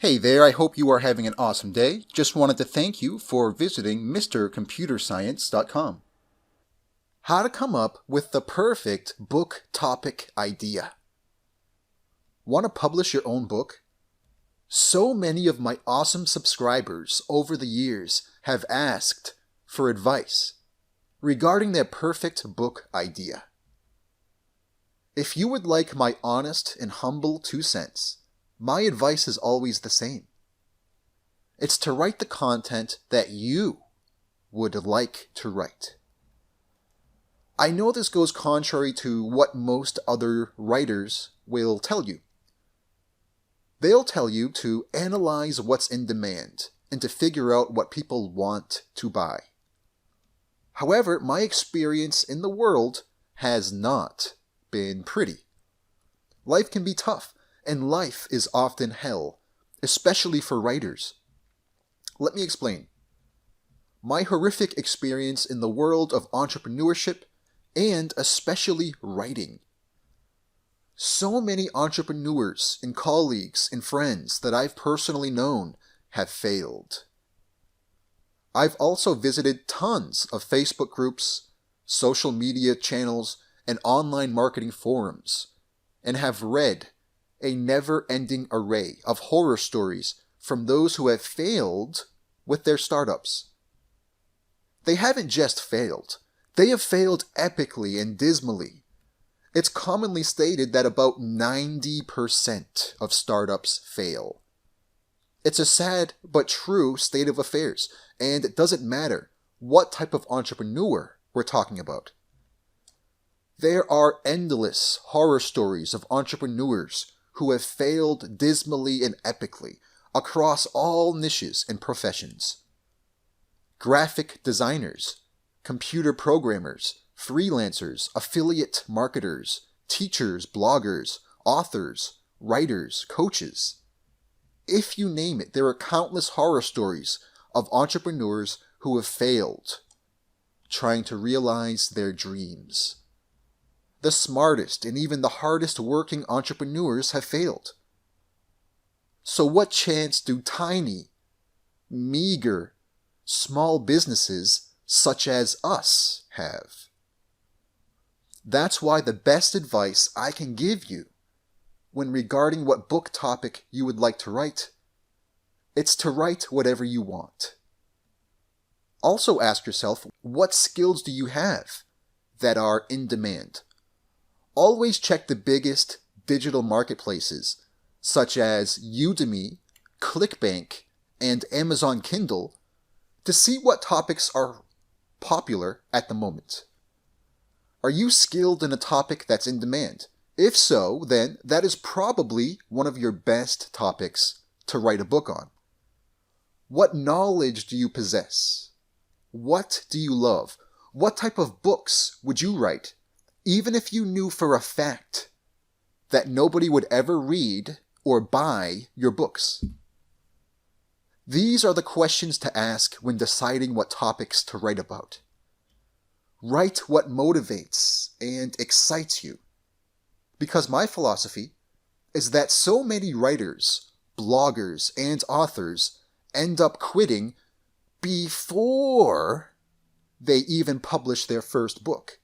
Hey there, I hope you are having an awesome day. Just wanted to thank you for visiting MrComputerScience.com. How to come up with the perfect book topic idea. Want to publish your own book? So many of my awesome subscribers over the years have asked for advice regarding their perfect book idea. If you would like my honest and humble 2 cents, my advice is always the same. It's to write the content that you would like to write. I know this goes contrary to what most other writers will tell you. They'll tell you to analyze what's in demand and to figure out what people want to buy. However, my experience in the world has not been pretty. Life can be tough. And life is often hell, especially for writers. Let me explain. My horrific experience in the world of entrepreneurship and especially writing. So many entrepreneurs and colleagues and friends that I've personally known have failed. I've also visited tons of Facebook groups, social media channels, and online marketing forums, and have read a never-ending array of horror stories from those who have failed with their startups. They haven't just failed. They have failed epically and dismally. It's commonly stated that about 90% of startups fail. It's a sad but true state of affairs, and it doesn't matter what type of entrepreneur we're talking about. There are endless horror stories of entrepreneurs who have failed dismally and epically across all niches and professions. Graphic designers, computer programmers, freelancers, affiliate marketers, teachers, bloggers, authors, writers, coaches. If you name it, there are countless horror stories of entrepreneurs who have failed trying to realize their dreams. The smartest and even the hardest working entrepreneurs have failed. So what chance do tiny, meager, small businesses such as us have? That's why the best advice I can give you when regarding what book topic you would like to write, it's to write whatever you want. Also ask yourself, what skills do you have that are in demand? Always check the biggest digital marketplaces, such as Udemy, ClickBank, and Amazon Kindle, to see what topics are popular at the moment. Are you skilled in a topic that's in demand? If so, then that is probably one of your best topics to write a book on. What knowledge do you possess? What do you love? What type of books would you write? Even if you knew for a fact that nobody would ever read or buy your books. These are the questions to ask when deciding what topics to write about. Write what motivates and excites you. Because my philosophy is that so many writers, bloggers, and authors end up quitting before they even publish their first book.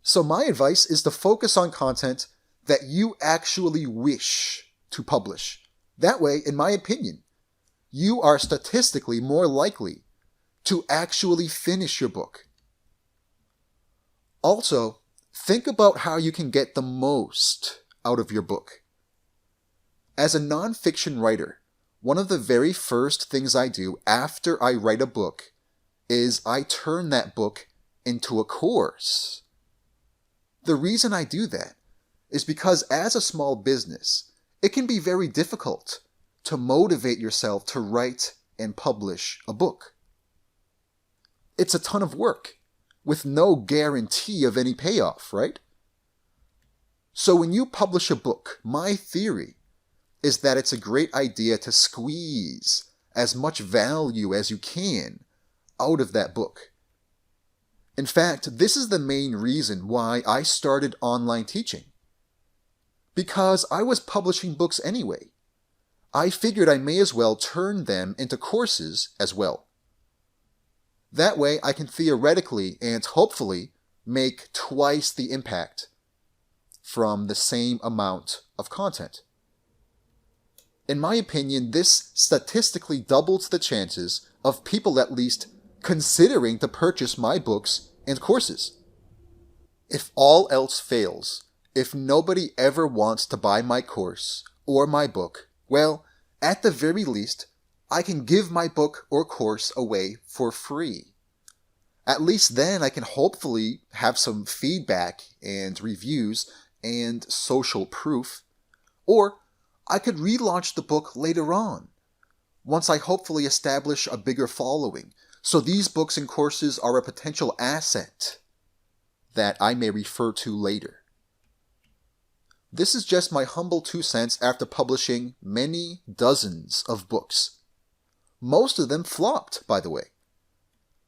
So my advice is to focus on content that you actually wish to publish. That way, in my opinion, you are statistically more likely to actually finish your book. Also, think about how you can get the most out of your book. As a nonfiction writer, one of the very first things I do after I write a book is I turn that book into a course. The reason I do that is because as a small business, it can be very difficult to motivate yourself to write and publish a book. It's a ton of work with no guarantee of any payoff, right? So when you publish a book, my theory is that it's a great idea to squeeze as much value as you can out of that book. In fact, this is the main reason why I started online teaching. Because I was publishing books anyway. I figured I may as well turn them into courses as well. That way I can theoretically and hopefully make twice the impact from the same amount of content. In my opinion, this statistically doubles the chances of people at least considering to purchase my books and courses. If all else fails, if nobody ever wants to buy my course or my book, well, at the very least, I can give my book or course away for free. At least then I can hopefully have some feedback and reviews and social proof. Or I could relaunch the book later on, once I hopefully establish a bigger following, so these books and courses are a potential asset that I may refer to later. This is just my humble 2 cents after publishing many dozens of books. Most of them flopped, by the way.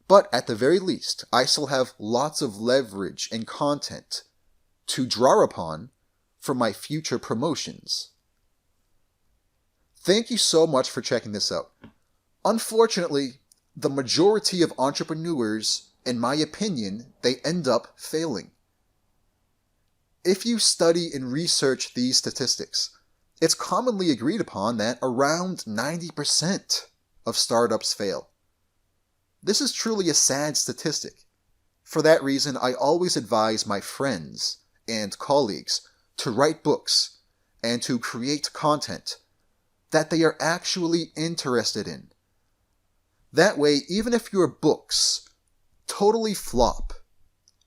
But at the very least, I still have lots of leverage and content to draw upon for my future promotions. Thank you so much for checking this out. Unfortunately, the majority of entrepreneurs, in my opinion, they end up failing. If you study and research these statistics, it's commonly agreed upon that around 90% of startups fail. This is truly a sad statistic. For that reason, I always advise my friends and colleagues to write books and to create content that they are actually interested in. That way, even if your books totally flop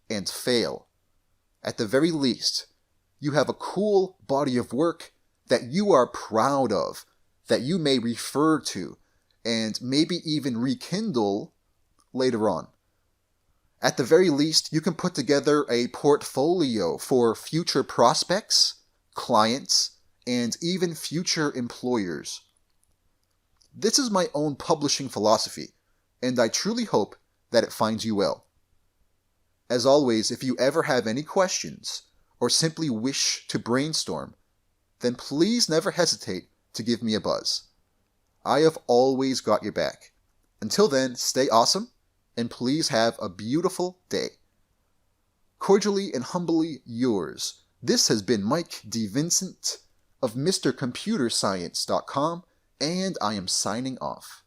and fail, at the very least, you have a cool body of work that you are proud of, that you may refer to, and maybe even rekindle later on. At the very least, you can put together a portfolio for future prospects, clients, and even future employers. This is my own publishing philosophy, and I truly hope that it finds you well. As always, if you ever have any questions or simply wish to brainstorm, then please never hesitate to give me a buzz. I have always got your back. Until then, stay awesome, and please have a beautiful day. Cordially and humbly yours. This has been Mike D. Vincent of MrComputerscience.com, and I am signing off.